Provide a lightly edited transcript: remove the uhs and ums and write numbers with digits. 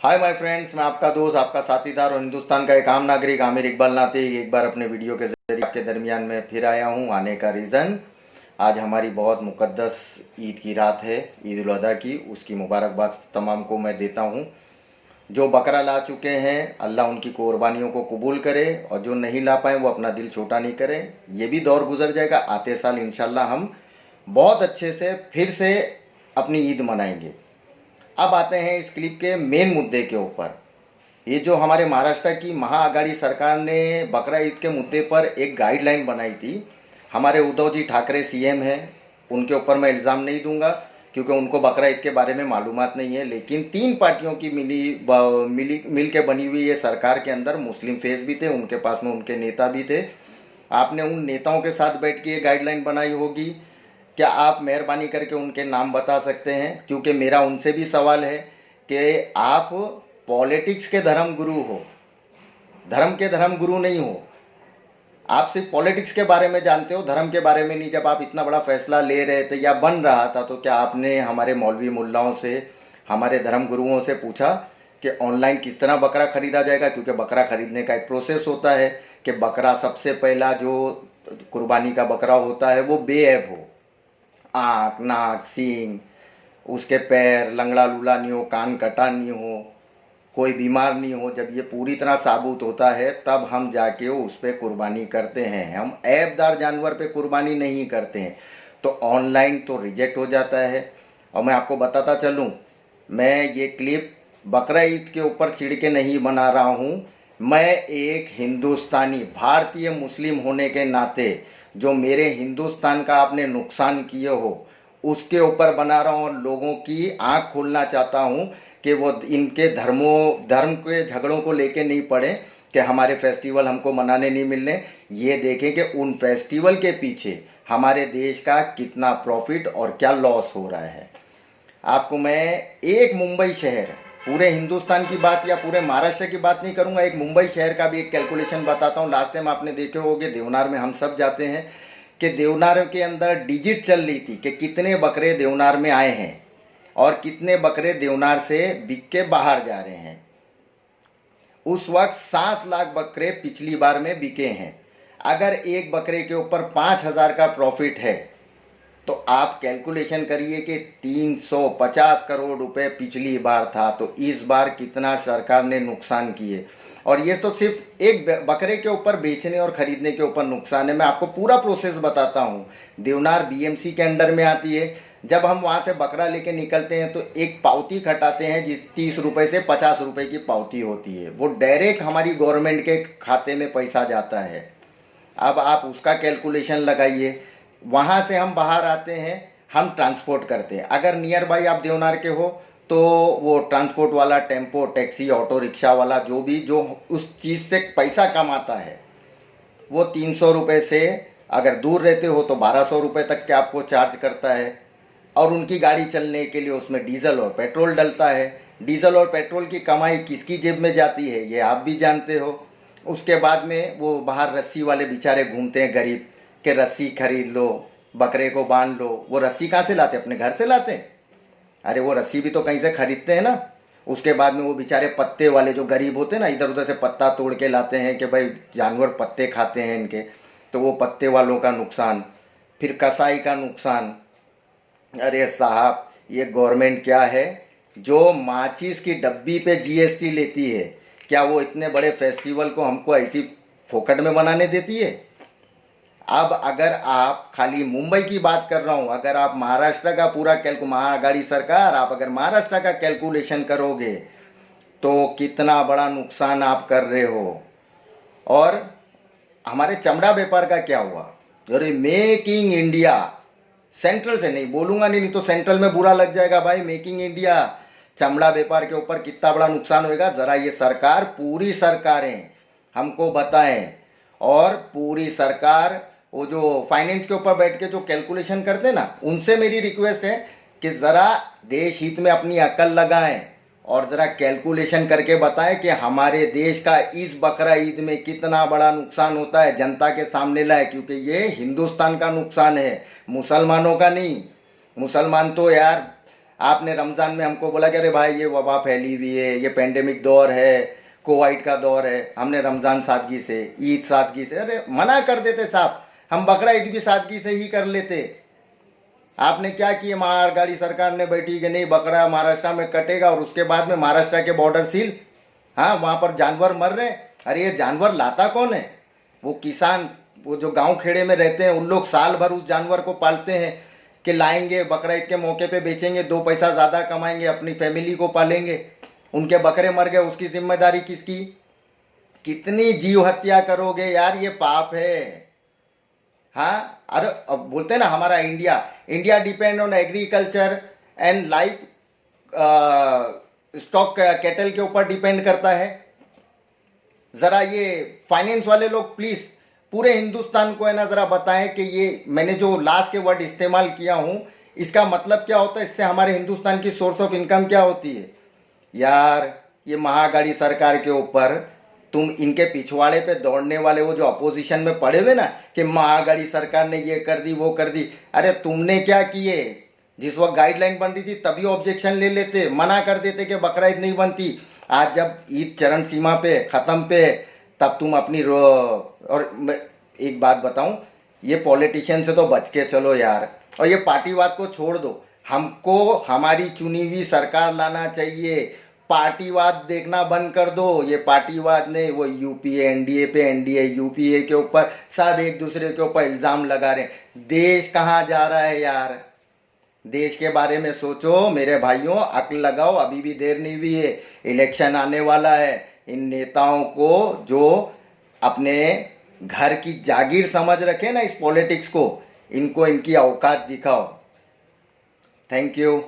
Hi my friends, मैं आपका दोस्त, आपका साथीदार और हिंदुस्तान का एक आम नागरिक आमिर इकबाल नाते एक बार अपने वीडियो के जरिए आपके दरमियान में फिर आया हूँ। आने का रीज़न, आज हमारी बहुत मुकद्दस ईद की रात है, ईद उल अदा की। उसकी मुबारकबाद तमाम को मैं देता हूँ। जो बकरा ला चुके हैं, अल्लाह उनकी कुर्बानियों को कबूल करे, और जो नहीं ला पाए वो अपना दिल छोटा नहीं करें। ये भी दौर गुजर जाएगा, आते साल इंशाल्लाह हम बहुत अच्छे से फिर से अपनी ईद मनाएंगे। अब आते हैं इस क्लिप के मेन मुद्दे के ऊपर। ये जो हमारे महाराष्ट्र की महाआघाड़ी सरकार ने बकरा ईद के मुद्दे पर एक गाइडलाइन बनाई थी, हमारे उद्धव जी ठाकरे सीएम हैं, उनके ऊपर मैं इल्ज़ाम नहीं दूंगा क्योंकि उनको बकरा ईद के बारे में मालूमात नहीं है। लेकिन तीन पार्टियों की मिल के बनी हुई ये सरकार के अंदर मुस्लिम फेस भी थे, उनके पास में उनके नेता भी थे। आपने उन नेताओं के साथ बैठ के ये गाइडलाइन बनाई होगी। क्या आप मेहरबानी करके उनके नाम बता सकते हैं? क्योंकि मेरा उनसे भी सवाल है कि आप पॉलिटिक्स के धर्म गुरु हो, धर्म के धर्म गुरु नहीं हो। आप सिर्फ पॉलिटिक्स के बारे में जानते हो, धर्म के बारे में नहीं। जब आप इतना बड़ा फैसला ले रहे थे या बन रहा था, तो क्या आपने हमारे मौलवी मुल्लाओं से, हमारे धर्म गुरुओं से पूछा कि ऑनलाइन किस तरह बकरा खरीदा जाएगा? क्योंकि बकरा खरीदने का एक प्रोसेस होता है कि बकरा, सबसे पहला जो कुर्बानी का बकरा होता है वो बेऐब हो, आँख, नाक, सींग, उसके पैर लंगड़ा लूला नहीं हो, कान कटा नहीं हो, कोई बीमार नहीं हो। जब ये पूरी तरह साबुत होता है तब हम जाके उस पर कुर्बानी करते हैं। हम ऐबदार जानवर पे कुर्बानी नहीं करते हैं। तो ऑनलाइन तो रिजेक्ट हो जाता है। और मैं आपको बताता चलूँ, मैं ये क्लिप बकरा ईद के ऊपर चिढ़ के नहीं बना रहा हूँ। मैं एक हिंदुस्तानी भारतीय मुस्लिम होने के नाते, जो मेरे हिंदुस्तान का आपने नुकसान किए हो, उसके ऊपर बना रहा हूँ और लोगों की आंख खोलना चाहता हूँ कि वो इनके धर्म के झगड़ों को लेके नहीं पड़े कि हमारे फेस्टिवल हमको मनाने नहीं मिलने। ये देखें कि उन फेस्टिवल के पीछे हमारे देश का कितना प्रॉफिट और क्या लॉस हो रहा है। आपको मैं एक मुंबई शहर, पूरे हिंदुस्तान की बात या पूरे महाराष्ट्र की बात नहीं करूंगा, एक मुंबई शहर का भी एक कैलकुलेशन बताता हूं। लास्ट टाइम आपने देखे होंगे, देवनार में हम सब जाते हैं, कि देवनार के अंदर डिजिट चल रही थी कि कितने बकरे देवनार में आए हैं और कितने बकरे देवनार से बिक के बाहर जा रहे हैं। उस वक्त 7 लाख बकरे पिछली बार में बिके हैं। अगर एक बकरे के ऊपर 5,000 का प्रॉफिट है तो आप कैलकुलेशन करिए कि 350 करोड़ रुपए पिछली बार था, तो इस बार कितना सरकार ने नुकसान किए। और ये तो सिर्फ एक बकरे के ऊपर बेचने और खरीदने के ऊपर नुकसान है। मैं आपको पूरा प्रोसेस बताता हूँ। देवनार बीएमसी के अंडर में आती है। जब हम वहाँ से बकरा लेके निकलते हैं तो एक पावती कटाते हैं, जिस 30 रुपये से 50 रुपये की पावती होती है, वो डायरेक्ट हमारी गवर्नमेंट के खाते में पैसा जाता है। अब आप उसका कैलकुलेशन लगाइए। वहाँ से हम बाहर आते हैं, हम ट्रांसपोर्ट करते हैं। अगर नियर बाई आप देवनार के हो तो वो ट्रांसपोर्ट वाला, टेम्पो, टैक्सी, ऑटो रिक्शा वाला, जो उस चीज़ से पैसा कमाता है, वो 300 रुपये से, अगर दूर रहते हो तो 1200 रुपये तक के आपको चार्ज करता है। और उनकी गाड़ी चलने के लिए उसमें डीजल और पेट्रोल डलता है। डीजल और पेट्रोल की कमाई किसकी जेब में जाती है ये आप भी जानते हो। उसके बाद में वो बाहर रस्सी वाले बेचारे घूमते हैं गरीब, कि रस्सी खरीद लो, बकरे को बांध लो। वो रस्सी कहाँ से लाते? अपने घर से लाते हैं। अरे वो रस्सी भी तो कहीं से खरीदते हैं ना। उसके बाद में वो बेचारे पत्ते वाले जो गरीब होते हैं ना, इधर उधर से पत्ता तोड़ के लाते हैं कि भाई जानवर पत्ते खाते हैं इनके, तो वो पत्ते वालों का नुकसान, फिर कसाई का नुकसान। अरे साहब, ये गवर्नमेंट क्या है जो माचिस की डब्बी पे जीएसटी लेती है? क्या वो इतने बड़े फेस्टिवल को हमको ऐसी फोकट में बनाने देती है? अब अगर आप, खाली मुंबई की बात कर रहा हूँ, अगर आप महाराष्ट्र का पूरा महाआघाड़ी सरकार, आप अगर महाराष्ट्र का कैलकुलेशन करोगे तो कितना बड़ा नुकसान आप कर रहे हो। और हमारे चमड़ा व्यापार का क्या हुआ? अरे मेक इन इंडिया, सेंट्रल से नहीं बोलूंगा, नहीं तो सेंट्रल में बुरा लग जाएगा भाई। मेकिंग इंडिया, चमड़ा व्यापार के ऊपर कितना बड़ा नुकसान होएगा, जरा ये सरकार, पूरी सरकारें हमको बताएं। और पूरी सरकार, वो जो फाइनेंस के ऊपर बैठ के जो कैलकुलेशन करते हैं ना, उनसे मेरी रिक्वेस्ट है कि ज़रा देश हित में अपनी अकल लगाएं और ज़रा कैलकुलेशन करके बताएं कि हमारे देश का इस बकरा ईद में कितना बड़ा नुकसान होता है, जनता के सामने लाए। क्योंकि ये हिंदुस्तान का नुकसान है, मुसलमानों का नहीं। मुसलमान तो यार आपने रमज़ान में हमको बोला कि अरे भाई ये वबा फैली हुई है, ये पेंडेमिक दौर है, कोविड का दौर है। हमने रमज़ान सादगी से, ईद सादगी से, अरे मना कर देते साहब, हम बकरा ईद भी सादगी से ही कर लेते। आपने क्या किया, महागाड़ी सरकार ने बैठी कि नहीं बकरा महाराष्ट्र में कटेगा और उसके बाद में महाराष्ट्र के बॉर्डर सील। हाँ, वहाँ पर जानवर मर रहे हैं। अरे ये जानवर लाता कौन है? वो किसान, वो जो गांव खेड़े में रहते हैं, उन लोग साल भर उस जानवर को पालते हैं कि लाएंगे बकरा ईद के मौके पे बेचेंगे, 2 पैसा ज़्यादा कमाएंगे, अपनी फैमिली को पालेंगे। उनके बकरे मर गए, उसकी जिम्मेदारी किसकी? कितनी जीव हत्या करोगे यार, ये पाप है। हाँ, अरे अब बोलते हैं ना हमारा India depend on agriculture and life stock cattle के ऊपर डिपेंड करता है। ज़रा ये फाइनेंस वाले लोग प्लीज़ पूरे हिंदुस्तान को है ना ज़रा बताएं कि ये मैंने जो लास्ट के वर्ड इस्तेमाल किया हूँ इसका मतलब क्या होता है, इससे हमारे हिंदुस्तान की सोर्स ऑफ इनकम क्या होती है। यार ये महागाड़ी सरकार के ऊपर तुम इनके पिछवाड़े पे दौड़ने वाले वो जो अपोजिशन में पड़े हुए ना कि महागाड़ी सरकार ने ये कर दी वो कर दी, अरे तुमने क्या किए? जिस वक्त गाइडलाइन बन रही थी तभी ऑब्जेक्शन ले लेते, मना कर देते कि बकरा ईद नहीं बनती। आज जब ईद चरण सीमा पे ख़त्म पे है तब तुम अपनी और एक बात बताऊं, ये पॉलिटिशियन से तो बच के चलो यार, और ये पार्टीवाद को छोड़ दो। हमको हमारी चुनी हुई सरकार लाना चाहिए। पार्टीवाद देखना बंद कर दो। ये पार्टीवाद नहीं, वो यूपीए एनडीए पे, एनडीए यूपीए के ऊपर, सब एक दूसरे के ऊपर इल्ज़ाम लगा रहे हैं। देश कहाँ जा रहा है यार? देश के बारे में सोचो मेरे भाइयों, अक्ल लगाओ, अभी भी देर नहीं हुई है। इलेक्शन आने वाला है। इन नेताओं को जो अपने घर की जागीर समझ रखे ना इस पॉलिटिक्स को, इनको इनकी औकात दिखाओ। Thank you.